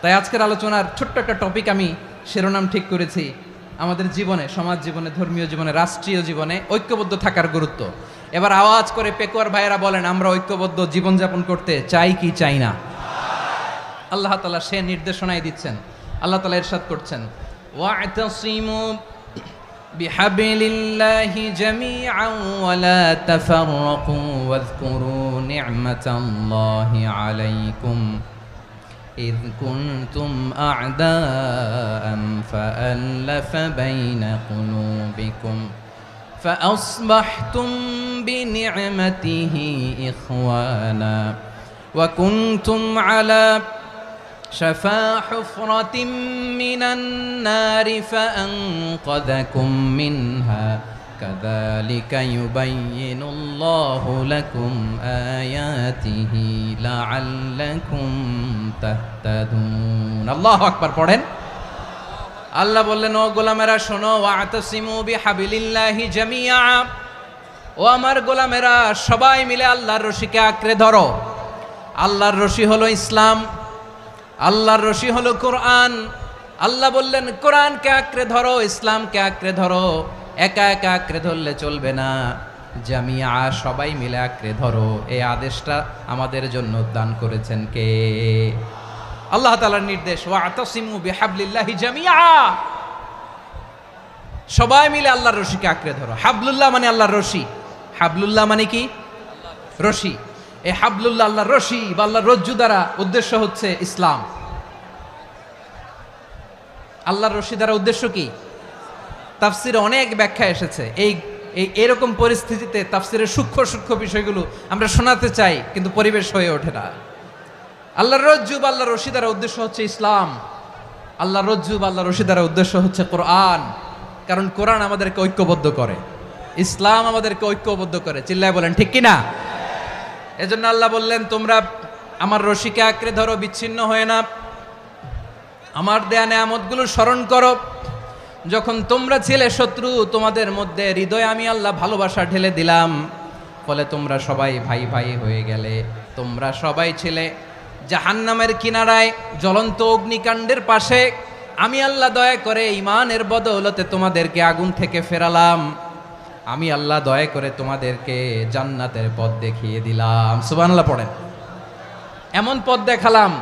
তাই আজকের আলোচনার ছোট্ট একটা টপিক আমি শিরোনাম ঠিক করেছি, আমাদের জীবনে, সমাজ জীবনে, ধর্মীয় জীবনে, রাষ্ট্রীয় জীবনে ঐক্যবদ্ধ থাকার গুরুত্ব। এবার আওয়াজ করে পেকুয়ার ভাইয়েরা বলেন, আমরা ঐক্যবদ্ধ জীবনযাপন করতে চাই কি চাই না? আল্লাহ তাআলা সে নির্দেশনাই দিচ্ছেন। আল্লাহ তাআলা ইরশাদ করছেন, ওয়া'তাসিমু বিহাবলিল্লাহি জামিআন ওয়া লা তাফাররাকু ওয়াযকুরু নি'মাতাল্লাহি আলাইকুম إذ كنتم أعداء فألف بين قلوبكم فأصبحتم بنعمته إخوانا وكنتم على شفا حفرة من النار فأنقذكم منها كذلك يبين الله لكم آياته لعلكم تهتدون الله أكبر পড়েন। আল্লাহ বললেন, ও গোলামেরা শোনো, ওয়া'তাসিমু বিহাবলিল্লাহি জামিআ, ও আমার গোলামেরা সবাই মিলে আল্লাহর রশিকে আঁকড়ে ধরো। আল্লাহর রশি হলো ইসলাম, আল্লাহর রশি হলো কোরআন। আল্লাহ বললেন কোরআনকে আঁকড়ে ধরো, ইসলামকে আঁকড়ে ধরো। একা একা আঁকড়ে ধরলে চলবে না, জামিয়া সবাই মিলে আঁকড়ে ধরো। এই আদেশটা আমাদের জন্য দান করেছেন কে? আল্লাহ তাআলার নির্দেশ, ওয়া'তাসিমু বিহাবলিল্লাহি জামিআ, সবাই মিলে আল্লাহর রশিকে আঁকড়ে ধরো। হাবলুল্লাহ মানে আল্লাহর রশি, হাবলুল্লাহ মানে কি? রশি। এই হাবলুল্লাহ আল্লাহর রশি বা আল্লাহর রজ্জু দ্বারা উদ্দেশ্য হচ্ছে ইসলাম। আল্লাহর রশি দ্বারা উদ্দেশ্য কি? তাফসিরে অনেক ব্যাখ্যা এসেছে। এরকম পরিস্থিতিতে তাফসিরের সূক্ষ্ম সূক্ষ্ম বিষয়গুলো আমরা শোনাতে চাই, কিন্তু পরিবেশ হয়ে ওঠে না। আল্লাহর রজ্জু বা আল্লাহর রশি দ্বারা উদ্দেশ্য হচ্ছে ইসলাম। আল্লাহর রজ্জু বা আল্লাহর রশি দ্বারা উদ্দেশ্য হচ্ছে কোরআন, কারণ কোরআন আমাদেরকে ঐক্যবদ্ধ করে, ইসলাম আমাদেরকে ঐক্যবদ্ধ করে। চিল্লায় বলেন ঠিক কিনা? এজন্য আল্লাহ বললেন, তোমরা আমার রশিকে আঁকড়ে ধরো, বিচ্ছিন্ন হয়ে না। আমার দেয়া নেয়ামতগুলো স্মরণ করো। যখন তোমরা ছিলে শত্রু, তোমাদের মধ্যে হৃদয়ে আমি আল্লাহ ভালোবাসা ঢেলে দিলাম, ফলে তোমরা সবাই ভাই ভাই হয়ে গেলে। তোমরা সবাই ছিলে জাহান্নামের কিনারায়, জ্বলন্ত অগ্নিকাণ্ডের পাশে। আমি আল্লাহ দয়া করে ঈমানের বদৌলতে তোমাদেরকে আগুন থেকে ফেরালাম। আমি আল্লাহ দয়া করে তোমাদেরকে জান্নাতের পথ দেখিয়ে দিলাম। সুবহানাল্লাহ পড়েন। এমন পথ দেখালাম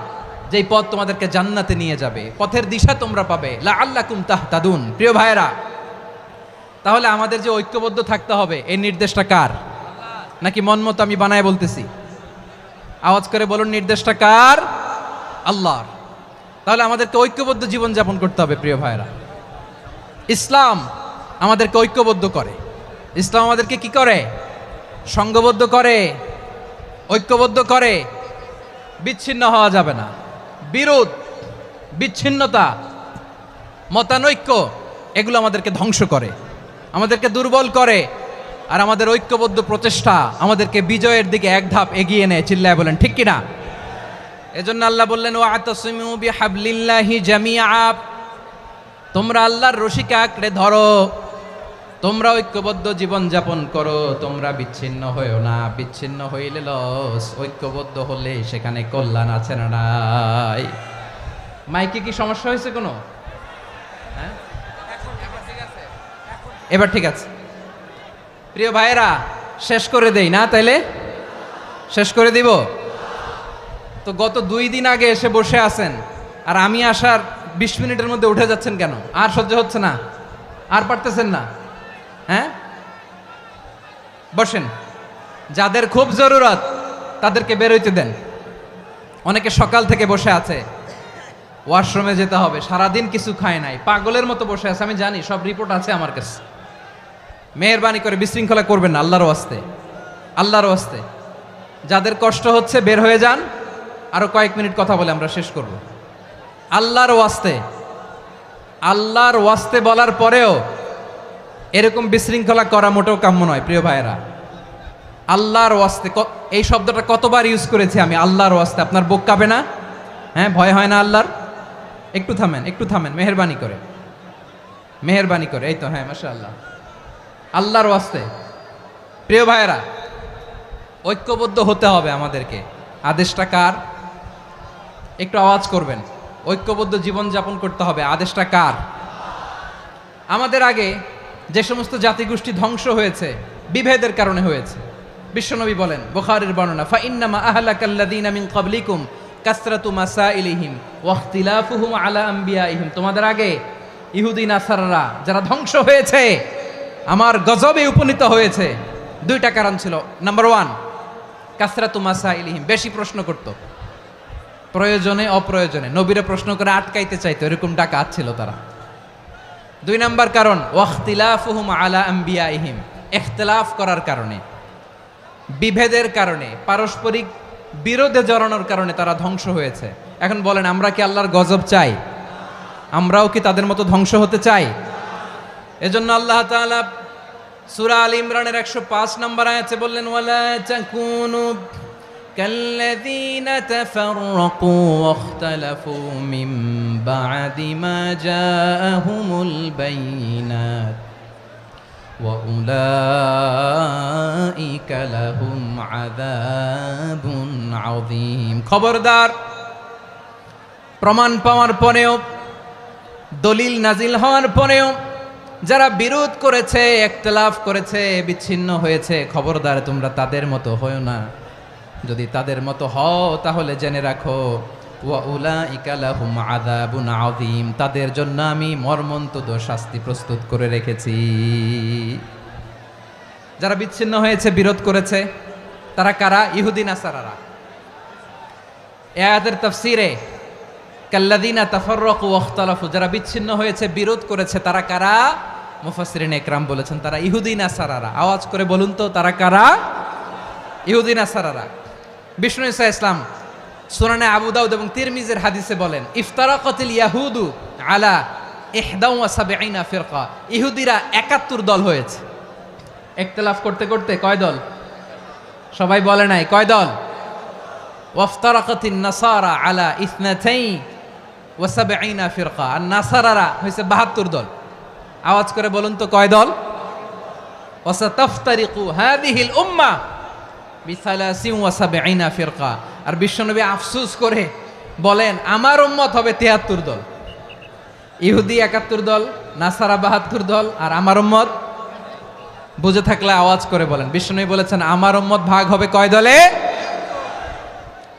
যেই পথ তোমাদেরকে জান্নাতে নিয়ে যাবে, পথের দিশা তোমরা পাবে। লাআল্লাকুম তাহতাদুন। প্রিয় ভাইয়েরা, তাহলে আমাদের যে ঐক্যবদ্ধ থাকতে হবে, এই নির্দেশটা কার? নাকি মন মতো আমি বানায় বলতেছি? আওয়াজ করে বলুন, নির্দেশটা কার? আল্লাহর। তাহলে আমাদেরকে ঐক্যবদ্ধ জীবন যাপন করতে হবে। প্রিয় ভাইয়েরা, ইসলাম আমাদেরকে ঐক্যবদ্ধ করে। ইসলাম আমাদেরকে কি করে? সংঘবদ্ধ করে, ঐক্যবদ্ধ করে। বিচ্ছিন্ন হওয়া যাবে না। বিরোধ, বিচ্ছিন্নতা, মতানৈক্য, এগুলো আমাদেরকে ধ্বংস করে, আমাদেরকে দুর্বল করে। আর আমাদের ঐক্যবদ্ধ প্রচেষ্টা আমাদেরকে বিজয়ের দিকে এক ধাপ এগিয়ে নেয়। চিল্লায় বলেন ঠিক কিনা? এজন্য আল্লাহ বললেন, ওয়া'তাসিমু বিহাবলিল্লাহি জামিআ, তোমরা আল্লাহর রশিকে আঁকড়ে ধরো, তোমরা ঐক্যবদ্ধ জীবন যাপন করো, তোমরা বিচ্ছিন্ন হইও না। বিচ্ছিন্ন হইলে লস, ঐক্যবদ্ধ হলে সেখানে কল্যাণ আছে না নাই? মাইকে কি সমস্যা হয়েছে কোনো? হ্যাঁ, এবার ঠিক আছে। প্রিয় ভাইয়েরা, শেষ করে দেই না? তাইলে শেষ করে দিব তো। গত 2 দিন আগে এসে বসে আছেন, আর আমি আসার 20 মিনিটের মধ্যে উঠে যাচ্ছেন কেন? আর সহ্য হচ্ছে না? আর পারতেছেন না? হ্যাঁ, বসেন। যাদের খুব জরুরত তাদেরকে বেরোইতে দেন। অনেকে সকাল থেকে বসে আছে, ওয়াশরুমে যেতে হবে, সারাদিন কিছু খায় নাই, পাগলের মতো বসে আছে। আমি জানি, সব রিপোর্ট আছে আমার কাছে। মেহেরবানি করে বিশৃঙ্খলা করবেন না, আল্লাহর ওয়াস্তে, আল্লাহর ওয়াস্তে। যাদের কষ্ট হচ্ছে বের হয়ে যান। আরো কয়েক মিনিট কথা বলে আমরা শেষ করব। আল্লাহর ওয়াস্তে, আল্লাহর ওয়াস্তে বলার পরেও এরকম বিশৃঙ্খলা করা মোটেও কাম্য নয়। প্রিয় ভাইয়েরা, আল্লাহর ওয়াস্তে, এই শব্দটা কতবার ইউজ করেছি আমি, আল্লাহর ওয়াস্তে। আপনার বুক কাঁপে না? হ্যাঁ, ভয় হয় না আল্লাহর? একটু থামেন, একটু থামেন, মেহেরবানি করে, মেহেরবানি করে। এই তো, হ্যাঁ, মাশাআল্লাহ। আল্লাহর ওয়াস্তে প্রিয় ভাইয়েরা, ঐক্যবদ্ধ হতে হবে আমাদেরকে। আদেশটা কার? একটু আওয়াজ করবেন। ঐক্যবদ্ধ জীবনযাপন করতে হবে। আদেশটা কার? আমাদের আগে যে সমস্ত জাতিগোষ্ঠী ধ্বংস হয়েছে বিভেদের কারণে হয়েছে। বিশ্বনবী বলেন, বুখারীর বর্ণনা, ফা ইন্নামা আহলাকাল্লাযীনা মিন ক্বাবলিকুম কাসরাতু মাসাইলিহিম ওয়া ইখতিলাফুহুম আলা আমবিয়াইহিম। তোমাদের আগে ইহুদি নাসারারা যারা ধ্বংস হয়েছে, আমার গজবে উপনীত হয়েছে, দুইটা কারণ ছিল। নাম্বার 1, কাসরাতু মাসাইলিহিম, বেশি প্রশ্ন করত, প্রয়োজনে অপ্রয়োজনে নবীরা প্রশ্ন করে আটকাইতে চাইতো, এরকম ডাকাত ছিল তারা। 2 নাম্বার কারণ, ওয়াখতিলাফুহুম আলা আমবিয়াইহিম, ইখতিলাফ করার কারণে, বিভেদের কারণে, পারস্পরিক বিরোধে জড়ানোর কারণে তারা ধ্বংস হয়েছে। এখন বলেন, আমরা কি আল্লাহর গজব চাই? আমরাও কি তাদের মতো ধ্বংস হতে চাই? এজন্য আল্লাহ তাআলা সূরা আল ইমরানের 105 নম্বর আয়াতে বললেন, ওয়ালা তাকুনু কাল্লাযীনা তাফাররাকু ওয়াখতালাফু মিন বা'দি মা জাআহুমুল বাইয়িনাত ওয়া উলাইকা লাহুম আযাবুন আযীম। খবরদার, প্রমাণ পাওয়ার পরেও, দলিল নাজিল হওয়ার পরেও যারা বিরোধ করেছে, ইখতিলাফ করেছে, বিচ্ছিন্ন হয়েছে, খবরদার তোমরা তাদের মতো হয়ো না। যদি তাদের মতো হও তাহলে জেনে রাখো, ওয়া উলাইকা লাহুম আযাবুন আযীম, তাদের জন্য আমি মর্মন্তুদ শাস্তি প্রস্তুত করে রেখেছি। যারা বিচ্ছিন্ন হয়েছে, বিরোধ করেছে, তারা কারা? ইহুদি নাসারারা। এই আয়াতের তাফসীরে কাল্লাযীনা তাফাররাকু ওয়াখতালাফু, যারা বিচ্ছিন্ন হয়েছে, বিরোধ করেছে, তারা কারা? মুফাসসিরিন ইকরাম বলেছেন তারা ইহুদি নাসারারা। আওয়াজ করে বলুন তো, তারা কারা? ইহুদি নাসারারা। বিষ্ণু ঈসা ইসলাম সুনানে আবু দাউদ এবং তিরমিজির হাদিসে বলেন, ইফতারাকাতিল ইয়াহুদু আলা 71 ফিরকা, ইহুদিরা 71 দল হয়েছে। ইখতিলাফ করতে করতে কয় দল? সবাই বলে নাই, কয় দল? ওয়াফতারাকাতিন নাসারা আলা 72 ফিরকা, আর নাসারারা হয়েছে 72 দল। আওয়াজ করে বলুন তো, কয় দল? ওয়াসাতাফতারিকু হাদিহিল উম্মাহ বি73 ফিরকা। আর বিশ্বনবী আফসোস করে বলেন, আমার উম্মত হবে 73 দল। ইহুদি 71 দল, নাসারা 72 দল, আর আমার উম্মত, বুঝে থাকলে আওয়াজ করে বলেন। বিশ্বনবী বলেছেন, আমার উম্মত ভাগ হবে কয় দলে?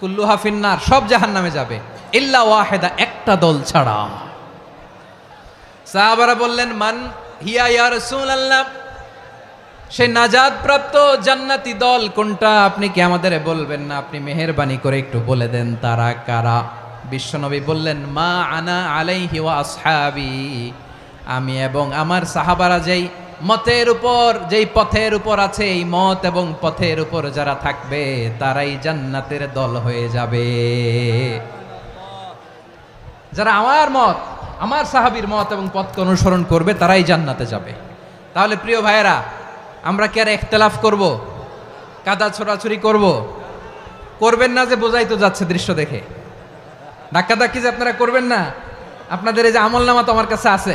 কুল্লুহা ফিন্নার, সব জাহান্নামে যাবে, ইল্লা ওয়াহিদা, একটা দল ছাড়া। সাহাবারা বললেন, মান হিয়া ইয়া রাসূলুল্লাহ, সেই নাজাত প্রাপ্ত জান্নাতি দল কোনটা? আপনি কি আমাদের বলবেন না? আপনি মেহেরবানি করে একটু বলে দেন তারা কারা। বিশ্বনবী বললেন, মা আনা আলাইহি ওয়া আসহাবি, আমি এবং আমার সাহাবারা যেই মতের উপর, যেই পথের উপর আছে, এই মত এবং পথের উপর যারা থাকবে তারাই জান্নাতের দল হয়ে যাবে। যারা আমার মত, আমার সাহাবীর মত এবং পথকে অনুসরণ করবে তারাই জান্নাতে যাবে। তাহলে প্রিয় ভাইয়েরা, আমরা কি আর ইখতিলাফ করব? কাদা ছোড়াছুরি করব? করবেন না যে বোঝাই তো যাচ্ছে দৃশ্য দেখে। ধাক্কাধাক্কি যে আপনারা করবেন না। আপনাদের এই যে আমলনামা তো আমার কাছে আছে।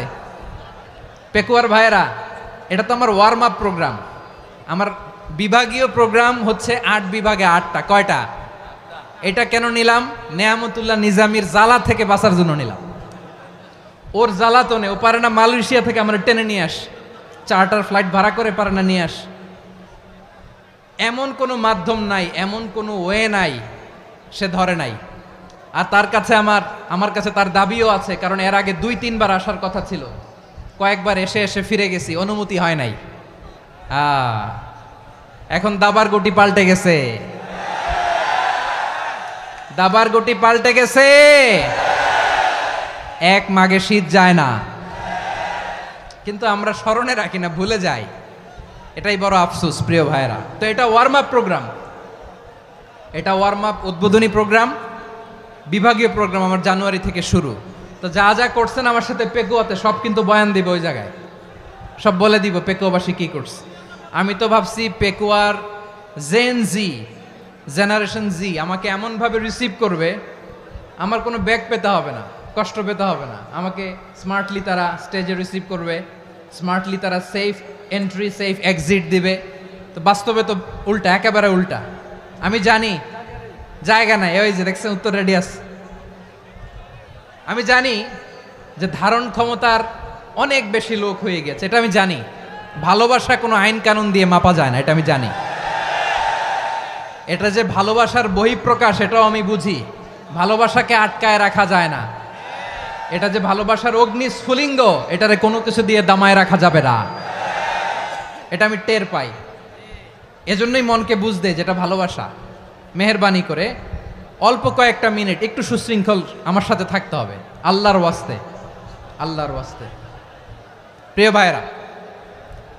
পেকুয়ার ভাইয়েরা, এটা তো আমার ওয়ার্ম আপ প্রোগ্রাম। আমার বিভাগীয় প্রোগ্রাম হচ্ছে 8 বিভাগে 8টা। কয়টা? এটা কেন নিলাম? নেয়ামতুল্লাহ নিজামীর জ্বালা থেকে বাঁচার জন্য নিলাম। ওর জ্বালাতনে ও পারে না মালয়েশিয়া থেকে আমরা টেনে নিয়ে আস, চার্টার ফ্লাইট ভাড়া করে পারে না নিয়ে আস। এমন কোনো মাধ্যম নাই, এমন কোনো ওয়ে নাই সে ধরে নাই। আর তার কাছে আমার কাছে তার দাবিও আছে, কারণ এর আগে 2-3 বার আসার কথা ছিল। কয়েকবার এসে এসে ফিরে গেছি, অনুমতি হয় নাই। এখন দাবার গুটি পাল্টে গেছে, দাবার গুটি পাল্টে গেছে। এক মাঘে শীত যায় না, কিন্তু আমরা স্মরণে রাখি না, ভুলে যাই। এটাই বড় আফসোস প্রিয় ভাইরা। তো এটা ওয়ার্ম আপ প্রোগ্রাম, এটা ওয়ার্ম আপ উদ্বোধনী প্রোগ্রাম, বিভাগীয় প্রোগ্রাম আমার জানুয়ারি থেকে শুরু। তো যা যা করছেন আমার সাথে পেকুয়াতে সব কিন্তু বয়ান দিব, ওই জায়গায় সব বলে দিব পেকুয়াবাসী কি করছে। আমি তো ভাবছি পেকুয়ার জেনারেশন জি আমাকে এমনভাবে রিসিভ করবে, আমার কোনো ব্যাগ পেতে হবে না, কষ্ট পেতে হবে না। আমাকে স্মার্টলি তারা স্টেজে রিসিভ করবে, স্মার্টলি তারা সেফ এন্ট্রি সেফ এক্সিট দিবে। তো বাস্তবে তো উল্টা, একেবারে উল্টা। আমি জানি জায়গা নাই, ওই যে দেখছেন উত্তর রেডি আছে, আমি জানি যে ধারণ ক্ষমতার অনেক বেশি লোক হয়ে গেছে, এটা আমি জানি। ভালোবাসা কোনো আইন কানুন দিয়ে মাপা যায় না, এটা আমি জানি। এটা যে ভালোবাসার বহিঃপ্রকাশ, এটাও আমি বুঝি। ভালোবাসাকে আটকায় রাখা যায় না। এটা যে ভালোবাসার অগ্নি স্ফুলিঙ্গ, এটারে কোনো কিছু দিয়ে দামায় রাখা যাবে না, এটা আমি টের পাই। এজন্যই মনকে বুঝতে যেটা ভালোবাসা। মেহেরবানি করে অল্প কয়েকটা মিনিট একটু সুশৃঙ্খল আমার সাথে থাকতে হবে, আল্লাহর ওয়াস্তে, আল্লাহর ওয়াস্তে। প্রিয় ভাইরা,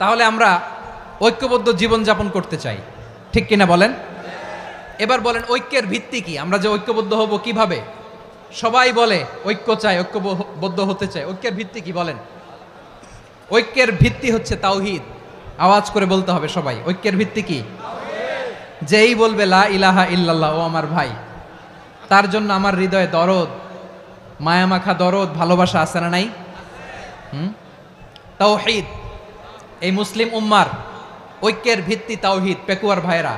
তাহলে আমরা ঐক্যবদ্ধ জীবনযাপন করতে চাই, ঠিক কিনা বলেন? এবার বলেন ঐক্যের ভিত্তি কি? আমরা যে ঐক্যবদ্ধ হব কিভাবে? সবাই বলে ঐক্য চাই, ঐক্যবদ্ধ হতে চাই। ঐক্যের ভিত্তি কি বলেন? ঐক্যের ভিত্তি হচ্ছে তাওহীদ। আওয়াজ করে বলতে হবে সবাই, ঐক্যের ভিত্তি কি? যেই বলবে লা ইলাহা ইল্লাল্লাহ, ও আমার ভাই, তার জন্য আমার হৃদয়ে দরদ, মায়ামাখা দরদ, ভালোবাসা আছে না নাই? তাওহীদ। এই মুসলিম উম্মার ঐক্যের ভিত্তি তাওহীদ। পেকুয়ার ভাইরা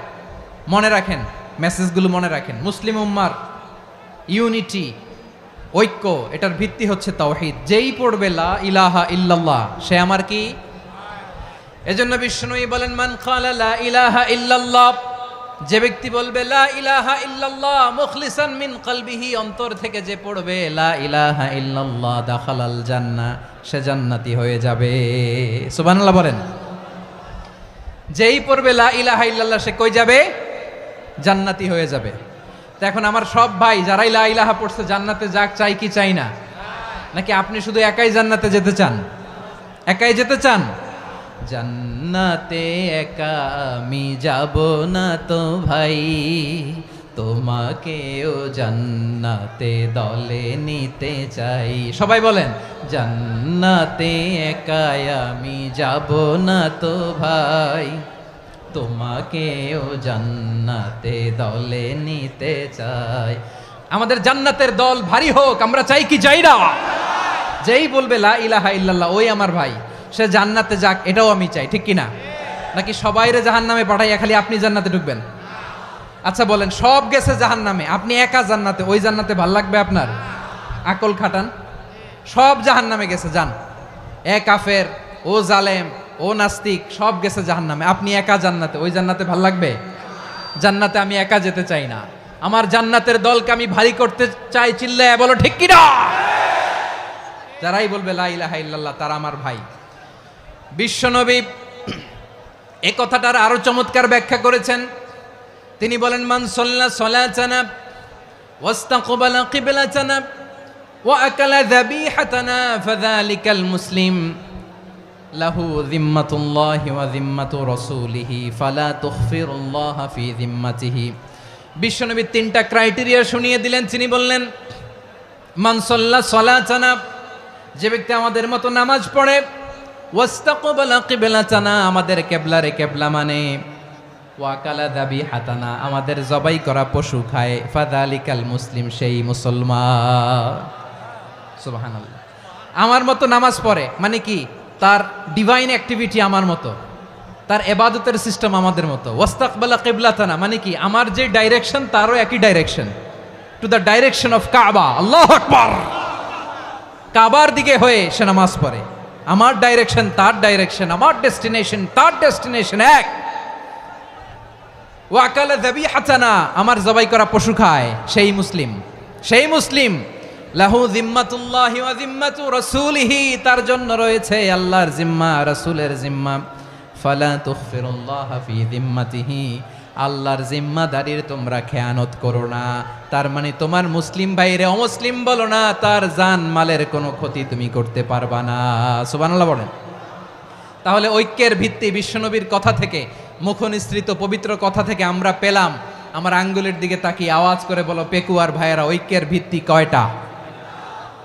মনে রাখেন, মেসেজগুলো মনে রাখেন। মুসলিম উম্মার ইউনিটি, ঐক্য, এটার ভিত্তি হচ্ছে তাওহীদ। যেই পড়বে লা ইলাহা ইল্লাল্লাহ, সে আমার কি? এজন্য বিষ্ণুই বলেন, মান ক্বালা লা ইলাহা ইল্লাল্লাহ, যে ব্যক্তি বলবে লা ইলাহা ইল্লাল্লাহ মুখলিসান মিন কলবিহি, অন্তর থেকে যে পড়বে লা ইলাহা ইল্লাল্লাহ, দাখালাল জান্নাহ, সে জান্নাতি হয়ে যাবে। সুবহানাল্লাহ বলেন। যেই পড়বে লা ইলাহা ইল্লাল্লাহ, সে কই যাবে? জান্নাতি হয়ে যাবে। তো এখন আমার সব ভাই যারাই লা ইলাহা পড়ছে জান্নাতে যাক, চাই কি চাই না? নাকি আপনি শুধু একাই জান্নাতে যেতে চান? একাই যেতে চান? জান্নাতে একা আমি যাব না তো ভাই, তোমাকেও জান্নাতে দলে নিতে চাই। সবাই বলেন, জান্নাতে একা আমি যাব না তো ভাই, তোমাকেও জান্নাতে দলে নিতে চাই। আমাদের জান্নাতের দল ভারী হোক, আমরা চাই কি চাই না? যেই বলবে লা ইলাহা ইল্লাল্লাহ, ওই আমার ভাই, সে জান্নাতে যাক, এটাও আমি চাই, ঠিক কিনা? নাকি সবাইরে জাহান্নামে পাঠাইয়া খালি আপনি জান্নাতে ঢুকবেন? আচ্ছা বলেন, সব গেছে জাহান্নামে, আপনি একা জান্নাতে, ওই জান্নাতে ভাল লাগবে আপনার? আকল খাটান। সব জাহান্নামে গেছে, যান। এ কাফের, ও জালেম, ও নাস্তিক, সব গেছে জাহান্নামে, আপনি একা জান্নাতে, ওই জান্নাতে ভাল লাগবে? জান্নাতে আমি একা যেতে চাই না, আমার জান্নাতের দলকে আমি ভারী করতে চাই। চিল্লায় বলো ঠিক কিনা? যারাই বলবে লা ইলাহা ইল্লাল্লাহ, তারা আমার ভাই। বিশ্বনবী এই কথাটার আরো চমৎকার ব্যাখ্যা করেছেন। তিনি বলেন, মান সাল্লা সালাতানা ওয়াস্তাকবালা কিবলাতানা ওয়া আকালা যাবিহাতানা ফাযালিকাল মুসলিম লাহু যিম্মাতুল্লাহি ওয়া যিম্মাতু রাসূলিহি ফালা তুখফিরুল্লাহা ফি যিম্মাতিহি। বিশ্বনবী তিনটা ক্রাইটেরিয়া শুনিয়ে দিলেন। তিনি বললেন, মান সাল্লা সালাতানা, যে ব্যক্তি আমাদের মতো নামাজ পড়ে, ওয়াস্তাকবালা কিবলাতানা, আমাদের কিবলারে কিবলা মানে, ওয়া আকালা যাবিহাতানা, আমাদের জবাই করা পশু খায়, ফাযালিকাল মুসলিম, সেই মুসলমান। সুবহানাল্লাহ। আমার মতো নামাজ পড়ে মানে কি? তার ডিভাইন অ্যাক্টিভিটি আমার মতো, তার ইবাদতের সিস্টেম আমাদের মতো। ওয়াস্তাকবালা কিবলাতানা মানে কি? আমার যে ডাইরেকশন, তারও একই direction, to the direction of কাবা। আল্লাহু আকবার। কাবার দিকে হয়ে সে নামাজ পড়ে। আমার ডাইরেকশন, তার ডাইরেকশন, আমার ডেস্টিনেশন, তার ডেস্টিনেশন এক। ওয়া আকালা যাবিহাতানা, আমার জবাই করা পশু খায়, সেই মুসলিম, সেই মুসলিম। লাহু যিম্মাতুল্লাহি ওয়া যিম্মাতু রাসূলিহি, তার জন্য রয়েছে আল্লাহর জিম্মা, রাসূলের জিম্মা। ফালা তুখফিরুল্লাহা ফি যিম্মাতিহি, আল্লাহর জিম্মাদারির তোমরা খেয়ানত করো না। তার মানে তোমার মুসলিম ভাইরে অমুসলিম বলো না, তার জান মালের কোনো ক্ষতি তুমি করতে পারবা না। সুবহানাল্লাহ বলেন। তাহলে ঐক্যের ভিত্তি বিশ্বনবীর কথা থেকে, মুখনিসৃত পবিত্র কথা থেকে আমরা পেলাম। আমার আঙ্গুলের দিকে তাকিয়ে আওয়াজ করে বলো পেকুয়ার ভাইয়েরা, ঐক্যের ভিত্তি কয়টা?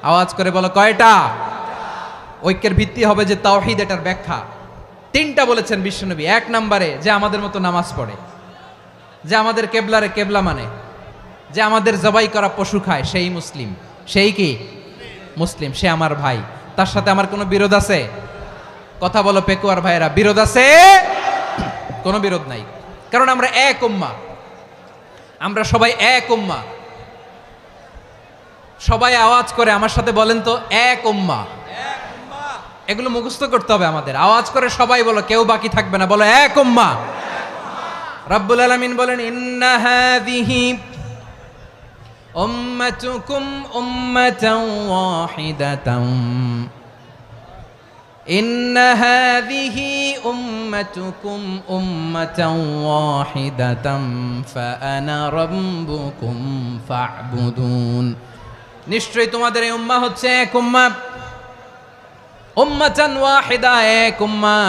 আওয়াজ করে বলো কয়টা? ঐক্যের ভিত্তি হবে যে তাওহীদ, এটার ব্যাখ্যা তিনটা বলেছেন বিশ্বনবী। এক নম্বরে, যে আমাদের মতো নামাজ পড়ে, যে আমাদের কেবলারে কেবলা মানে, যে আমাদের জবাই করা পশু খায়, সেই মুসলিম। সেই কি? মুসলিম, সে আমার ভাই। তার সাথে আমার কোনো বিরোধ আছে? কথা বলো পেকুয়ার ভাইয়েরা, বিরোধ আছে? কোনো বিরোধ নাই, কারণ আমরা এক উম্মাহ, আমরা সবাই এক উম্মাহ। সবাই আওয়াজ করে আমার সাথে বলেন তো, এক উম্মাহ। এগুলো মুখস্থ করতে হবে আমাদের। আওয়াজ করে সবাই বলো, কেউ বাকি থাকবে না, বলো এক উম্মাহ। রাব্বুল আলামিন বলেন, ইন্না হাযিহি উম্মাতুকুম উম্মাতান ওয়াহিদাতান, ইন্না হাযিহি উম্মাতুকুম উম্মাতান ওয়াহিদাতান ফাআনা রাব্বুকুম ফা'বুদুন। নিশ্চয়ই তোমাদের এই উম্মাহ হচ্ছে এক উম্মাহ, উম্মাতান ওয়াহিদা, এক উম্মাহ।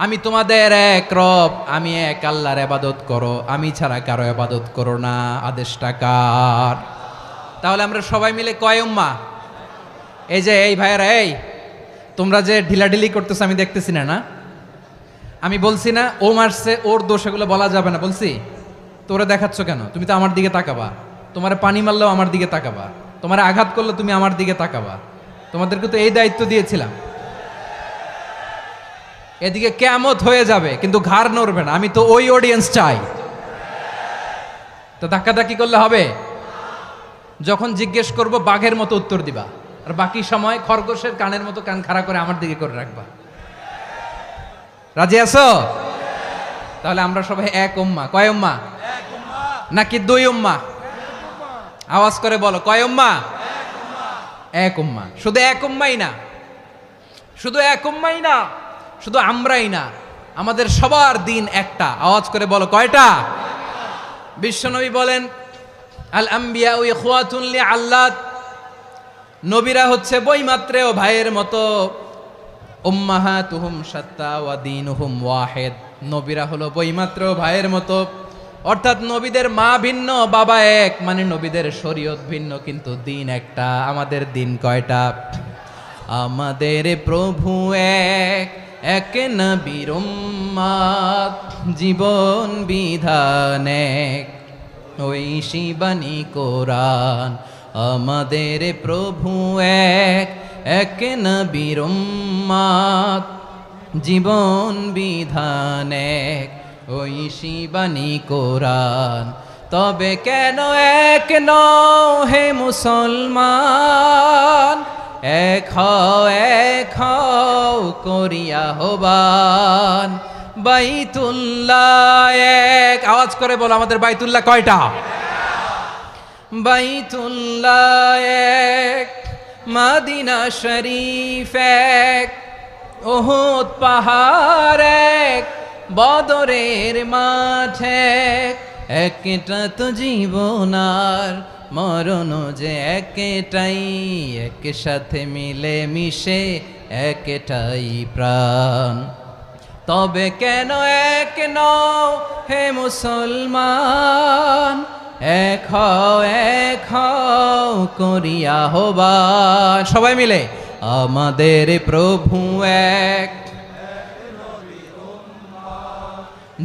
আমি তোমাদের এক রব, আমি এক আল্লাহর ইবাদত করো, আমি ছাড়া কারো ইবাদত করো না। আদেশটা কার? তাহলে আমরা সবাই মিলে কয় উম্মাহ? এই যে এই ভাইয়েরা, এই তোমরা যে ঢিলাঢিলি করতেছো আমি দেখতেছি না, না আমি বলছি না ও মারছে ওর দোষ, এগুলো বলা যাবে না বলছি? তোরা দেখাচ্ছ কেন? তুমি তো আমার দিকে তাকাবা। তোমার পানি মারলেও আমার দিকে তাকাবা, তোমার আঘাত করলে তুমি আমার দিকে তাকাবা। তোমাদেরকে তো এই দায়িত্ব দিয়েছিলাম। এদিকে কিয়ামত হয়ে যাবে কিন্তু ঘাড় নড়বে না, আমি তো ওই অডিয়েন্স চাই। তো ধাক্কাধাক্কি করলে হবে? যখন জিজ্ঞেস করব বাঘের মতো উত্তর দিবা, আর বাকি সময় খরগোশের কানের মতো কান খাড়া করে আমার দিকে করে রাখবা। রাজি আছো? তাহলে আমরা সবাই এক উম্মাহ। কয় উম্মাহ? নাকি দুই উম্মাহ? আওয়াজ করে বলো, কয় উম্মাহ? এক উম্মাহ। শুধু এক উম্মাই না, শুধু এক উম্মাই না, শুধু আমরাই না, আমাদের সবার দিন একটা। আওয়াজ করে বলো, কয়টা? বিশ্বনবী বলেন, আল আম্বিয়া ইখওয়াতুন লিআল্লাত, নবীরা হচ্ছে বৈমাত্রেয় ভাইয়ের মতো। উম্মাহাতুহুম শাত্তা ওয়া দীনুহুম ওয়াহিদ, নবীরা হলো বৈমাত্রেয় ভাইয়ের মতো। অর্থাৎ নবীদের মা ভিন্ন, বাবা এক, মানে নবীদের শরীয়ত ভিন্ন, কিন্তু দিন একটা। আমাদের দিন কয়টা? আমাদের প্রভু এক, এক নবীর উম্মাত, জীবন বিধান এক, ওই শিবানী কোরআন। আমাদের প্রভু এক, এক নবীর উম্মাত, জীবন বিধান এক, ওই শিবানী কোরআন। তবে কেন এক নও হে মুসলমান, এক হও করিয়া হবান। বাইতুল্লাহ এক, আওয়াজ করে বলো, আমাদের বাইতুল্লাহ কয়টা? বাইতুল্লাহ এক, মদিনা শরীফ এক, উহুদ পাহাড় এক, বদরের মাঠ এক। একটা তো জীবন আর মরণ যে একটাই, একসাথে মিলে মিশে একটাই প্রাণ। তবে কেন এক নও হে মুসলমান, এক হও করিয়া হবান। সবাই মিলে, আমাদের প্রভু এক,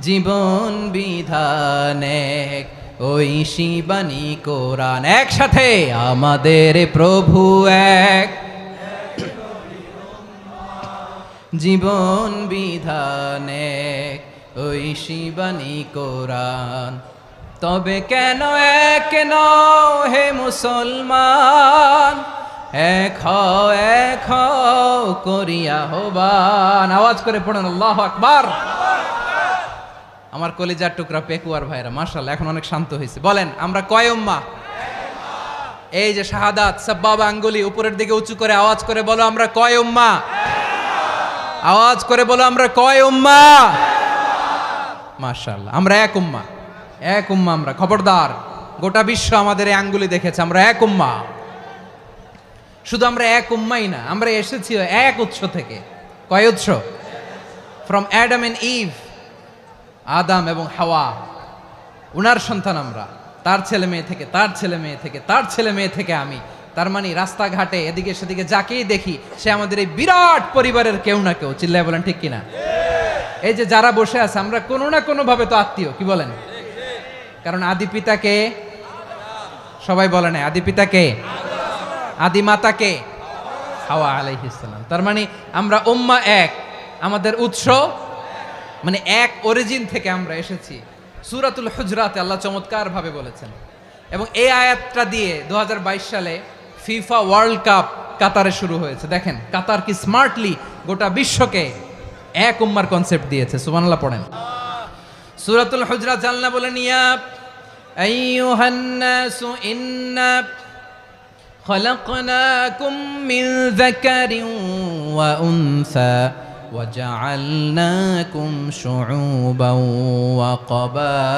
জীবন বিধান এক, ওই শিবানী কোরআন। একসাথে, আমাদের প্রভু এক, জীবন বিধান এক, ওই শিবানী কোরআন। তবে কেন এক নও হে মুসলমান, এক হও করিয়া হবান। আওয়াজ করে পড়ুন আল্লাহু আকবার। আমার কলিজার টুকরা পেকুয়ার ভাইরা মাশাআল্লাহ এখন অনেক শান্ত হয়েছে। বলেন, আমরা কয় উম্মাহ? এই যে শাহাদাত সাব্বাবা আঙ্গুলি উপরের দিকে উঁচু করে আওয়াজ করে বলো, আমরা কয় উম্মাহ? আওয়াজ করে বলো, আমরা কয় উম্মাহ? মাশাআল্লাহ, আমরা এক উম্মাহ, এক উম্মাহ আমরা। খবরদার, গোটা বিশ্ব আমাদের এই আঙ্গুলি দেখেছে, আমরা এক উম্মাহ। শুধু আমরা এক উম্মাই না, আমরা এসেছি এক উৎস থেকে। কয় উৎস? ফ্রম অ্যাডাম এন্ড ইভ, আদাম এবং হাওয়া, উনার সন্তান আমরা। তার ছেলে মেয়ে থেকে, তার ছেলে মেয়ে থেকে, তার ছেলে মেয়ে থেকে আমি। তার মানে রাস্তাঘাটে এদিকে সেদিকে যাকেই দেখি সে আমাদের এই বিরাট পরিবারের কেউ না কেউ। চিল্লায় বলেন ঠিক কিনা? এই যে যারা বসে আছে, আমরা কোনো না কোনো ভাবে তো আত্মীয়। কি বলেন? কারণ আদি পিতাকে সবাই বলে না, আদি পিতাকে, আদি মাতাকে হাওয়া আলাইহিস সালাম। তার মানে আমরা উম্মাহ এক, আমাদের উৎস মানে এক অরিজিন থেকে আমরা এসেছি। সূরাতুল হুজরাতে আল্লাহ চমৎকার ভাবে বলেছেন, এবং এই আয়াতটা দিয়ে 2022 সালে ফিফা ওয়ার্ল্ড কাপ কাতারে শুরু হয়েছে। দেখেন কাতার কি স্মার্টলি গোটা বিশ্বকে এক উম্মার কনসেপ্ট দিয়েছে। সুবহানাল্লাহ পড়েন। সূরাতুল হুজরাত আল্লাহ বলেন, ইয়া আইয়ুহান নাসু ইন্না খলাকনাকুম মিন যাকারিন ওয়া উনসা وجعلناكم شعوبا وقبائل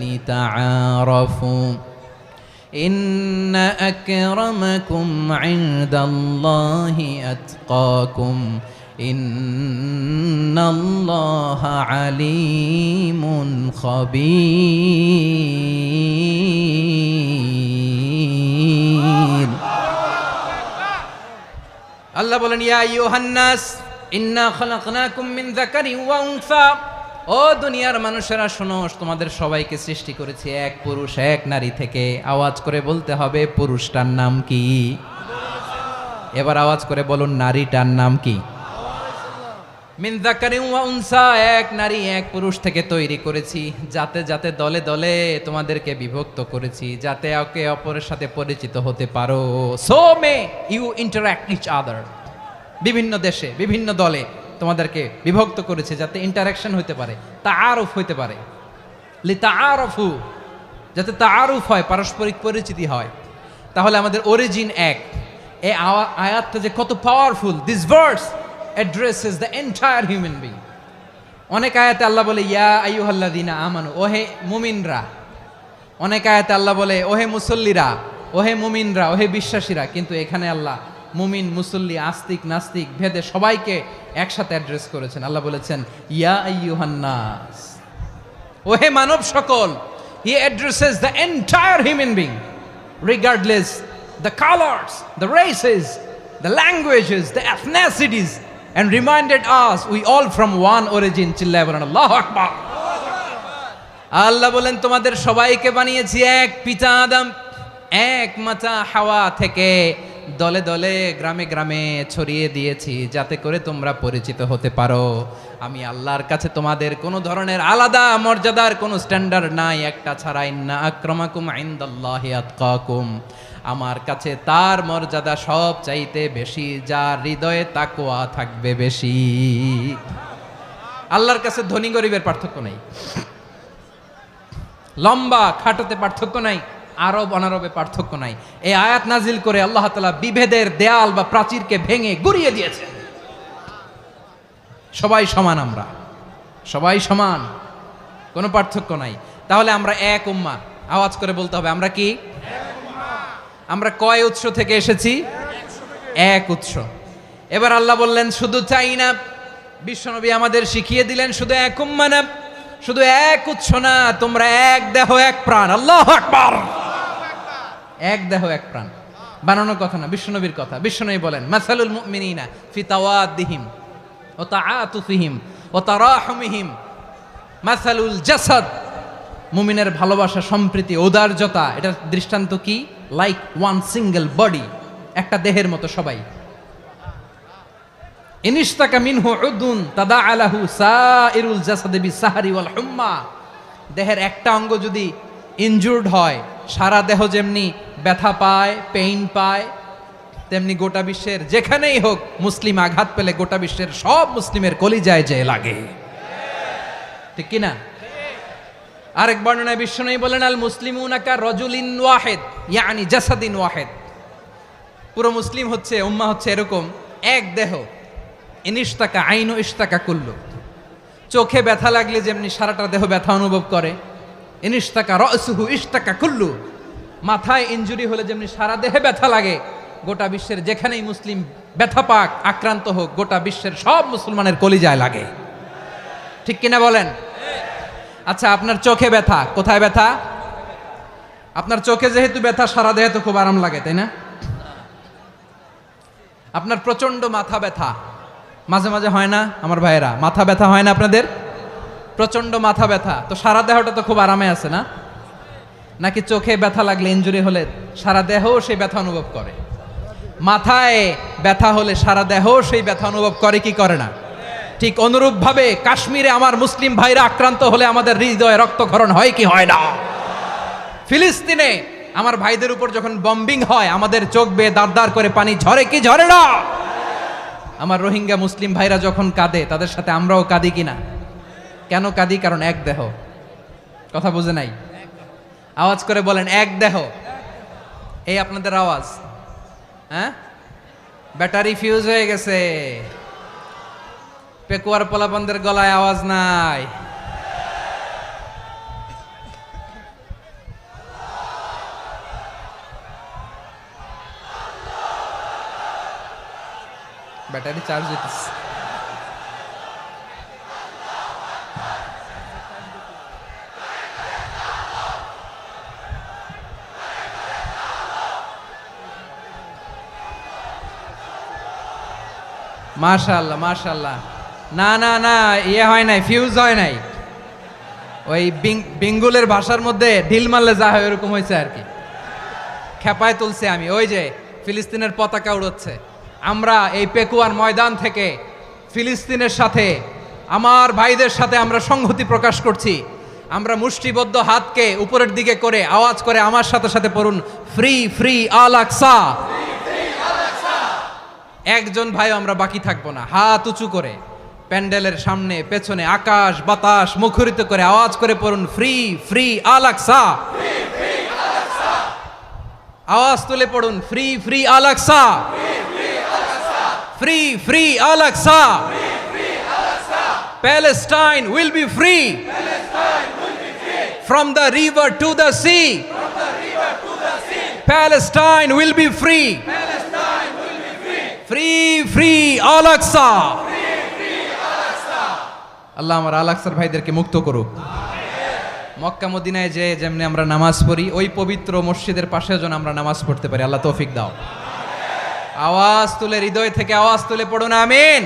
لتعارفوا إن أكرمكم عند الله أتقاكم إن الله عليم خبير আল্লাহ বলেন, ইয়া আইয়ুহান নাস ইন্না খলাকনাকুম মিন যাকারিন ওয়া উনসা, ও দুনিয়ার মানুষেরা শোনো, তোমাদের সবাইকে সৃষ্টি করেছি এক পুরুষ এক নারী থেকে। আওয়াজ করে বলতে হবে পুরুষটার নাম কি? এবার আওয়াজ করে বলুন নারীটার নাম কি? মিন যাকারিন ওয়া উনসা, এক নারী এক পুরুষ থেকে তৈরি করেছি, যাতে যাতে দলে দলে তোমাদেরকে বিভক্ত করেছি, যাতে একে অপরের সাথে পরিচিত হতে পারো। So may you interact each other. বিভিন্ন দেশে বিভিন্ন দলে তোমাদেরকে বিভক্ত করেছে যাতে ইন্টারাকশন হতে পারে, তাআরুফ হতে পারে। লিতাআরফু, যাতে তাআরুফ হয়, পারস্পরিক পরিচিতি হয়। তাহলে আমাদের অরিজিন এক। এই আয়াতটা যে কত powerful! This verse addresses the entire human being. অনেক আয়াতে আল্লাহ বলে ইয়া আইয়ুহাল্লাযীনা আমানু, ওহে মুমিনরা। অনেক আয়াতে আল্লাহ বলে ওহে মুসল্লিরা, ওহে মুমিনরা, ওহে বিশ্বাসীরা। কিন্তু এখানে আল্লাহ মুমিন মুসল্লি আস্তিক নাস্তিক ভেদে সবাইকে একসাথে অ্যাড্রেস করেছেন। আল্লাহ বলেছেন ইয়া আইয়ুহান নাস, ওহে মানব সকল। He addresses the entire human being regardless the colors, the races, the languages, the ethnicities, and reminded us we all from one origin. চিল্লায় বলেন আল্লাহু আকবার। আল্লাহ বলেন তোমাদের সবাইকে বানিয়েছি এক পিতা আদম, এক মাতা হাওয়া থেকে, দলে দলে গ্রামে গ্রামে ছড়িয়ে দিয়েছি যাতে করে তোমরা পরিচিত হতে পারো। আমি আল্লাহর কাছে তোমাদের কোনো ধরনের আলাদা মর্যাদার কোনো স্ট্যান্ডার্ড নাই, একটা ছাড়া। ইন্না আক্রামাকুম ইনদাল্লাহি আতকাকুম, আমার কাছে তার মর্যাদা সব চাইতে বেশি যার হৃদয়ে তাকওয়া থাকবে বেশি। আল্লাহর কাছে ধনী গরিবের পার্থক্য নাই, লম্বা খাটোতে পার্থক্য নাই, আরব অনারবে পার্থক্য নাই। এই আয়াত নাজিল করে আল্লাহ তাআলা বিভেদের দেয়াল বা প্রাচীরকে ভেঙে গুড়িয়ে দিয়েছেন। সবাই সমান, আমরা সবাই সমান, কোনো পার্থক্য নাই। তাহলে আমরা এক উম্মাহ। আওয়াজ করে বলতে হবে আমরা কি? আমরা কয় উৎস থেকে এসেছি? এক উৎস। এবার আল্লাহ বললেন শুধু চাই না, বিশ্বনবী আমাদের শিখিয়ে দিলেন শুধু এক উম্মাহ না, শুধু এক উৎস না, তোমরা এক দেহ এক প্রাণ। আল্লাহু আকবার। এক দেহ এক প্রাণ বানানোর কথা না, বিশ্বনবীর কথা। বিশ্বনবী বলেন মাসালুল মুমিনিনা ফি তাওয়াদ্দিহিম ওয়া তাআতুফিহিম ওয়া তারাহুমিহিম মাসালুল জাসাদ। মুমিনের ভালোবাসা, সম্প্রীতি, ঔদার্যতা, এটার দৃষ্টান্ত কি? লাইক ওয়ান সিঙ্গেল বডি, একটা দেহের মতো সবাই। ইনিশতাকা মিনহু উদুন তাদাআ লাহু সাইরুল জাসাদি বিসাহরি ওয়াল হুম্মা। দেহের একটা অঙ্গ যদি ইনজুর্ড হয়, সারা দেহ যেমনি ব্যথা পায়, পেইন পায়, তেমনি গোটা বিশ্বের যেখানেই হোক মুসলিম আঘাত পেলে গোটা বিশ্বের সব মুসলিমের কলিজায় যে লাগে, ঠিক কিনা? আরেক বর্ণনায় বিশ্বনবী বলেন আল মুসলিমুনা কা রাজুলিন ওয়াহিদ ইয়ানি জাসাদিন ওয়াহিদ। পুরো মুসলিম হচ্ছে, উম্মাহ হচ্ছে এরকম এক দেহ। ইনিশতাকা আইনু ইশতাকা কুল্লু। চোখে ব্যথা লাগলে যেমনি সারাটা দেহ ব্যথা অনুভব করে, ইনিশতাকা রাসুহু ইশতাকা কুল্লু। মাথায় ইনজুরি হলে যেমনি সারা দেহে ব্যথা লাগে, গোটা বিশ্বের যেখানেই মুসলিম ব্যথা পাক, আক্রান্ত হোক, গোটা বিশ্বের সব মুসলমানের কলিজায় লাগে, ঠিক কিনা বলেন? আচ্ছা, আপনার চোখে ব্যথা, কোথায় ব্যথা? আপনার চোখে যেহেতু ব্যথা, সারা দেহে তো খুব আরাম লাগে, তাই না? আপনার প্রচন্ড মাথা ব্যথা মাঝে মাঝে হয় না আমার ভাইয়েরা? মাথা ব্যথা হয় না আপনাদের? প্রচন্ড মাথা ব্যথা, তো সারা দেহটা তো খুব আরামে আছে না? নাকি চোখে ব্যথা লাগলে, ইনজুরি হলে সারা দেহ সেই ব্যথা অনুভব করে? মাথায় ব্যথা হলে সারা দেহ সেই ব্যথা অনুভব করে কি করে না? ঠিক অনুরূপভাবে কাশ্মীরে আমার মুসলিম ভাইরা আক্রান্ত হলে আমাদের হৃদয়ে রক্তক্ষরণ হয় কি হয় না? ফিলিস্তিনে আমার ভাইদের উপর যখন বম্বিং হয় আমাদের চোখ বেয়ে দাঁড় দাঁড় করে পানি ঝরে কি ঝরে না? আমার রোহিঙ্গা মুসলিম ভাইরা যখন কাঁদে তাদের সাথে আমরাও কাঁদি কিনা? কেন কাঁদি? কারণ এক দেহ। কথা বুঝে নাই? আওয়াজ করে বলেন এক দেহ। এই আপনাদের আওয়াজ, হ্যাঁ? ব্যাটারি ফিউজ হয়ে গেছে, পেকুয়ার পোলাপানদের গলায় আওয়াজ নাই। ব্যাটারি চার্জ হইতেছে। মাশাআল্লাহ মাশাআল্লাহ। না না না, ইয়ে হয় নাই, ফিউজ হয় নাই। ওই বেঙ্গলের ভাষার মধ্যে ঢিল মারলে যা হয় এরকম হয়েছে আর কি। খেপায় তুলছে আমি। ওই যে ফিলিস্তিনের পতাকা উড়োচ্ছে। আমরা এই পেকুয়ার ময়দান থেকে ফিলিস্তিনের সাথে, আমার ভাইদের সাথে আমরা সংহতি প্রকাশ করছি। আমরা মুষ্টিবদ্ধ হাতকে উপরের দিকে করে আওয়াজ করে আমার সাথে সাথে পড়ুন, ফ্রি ফ্রি আল আকসা। একজন ভাই আমরা বাকি থাকবো না। হাত উঁচু করে প্যান্ডেলের সামনে পেছনে আকাশ বাতাস মুখরিত করে আওয়াজ করে পড়ুন, ফ্রি ফ্রি আল আকসা। আওয়াজ তুলে পড়ুন, free free Al Aqsa, free free Al Aqsa. Palestine will be free from the river to the sea. Palestine will be free. Free free Al Aqsa. আল্লাহ আমার আল আকসার ভাইদেরকে মুক্ত করুক। মক্কা মদিনায় যে যেমনি আমরা নামাজ পড়ি ওই পবিত্র মসজিদের পাশে যেন আমরা নামাজ পড়তে পারি। আল্লাহ তৌফিক দাও। আওয়াজ তুলে, হৃদয় থেকে আওয়াজ তুলে পড়ুন আমিন।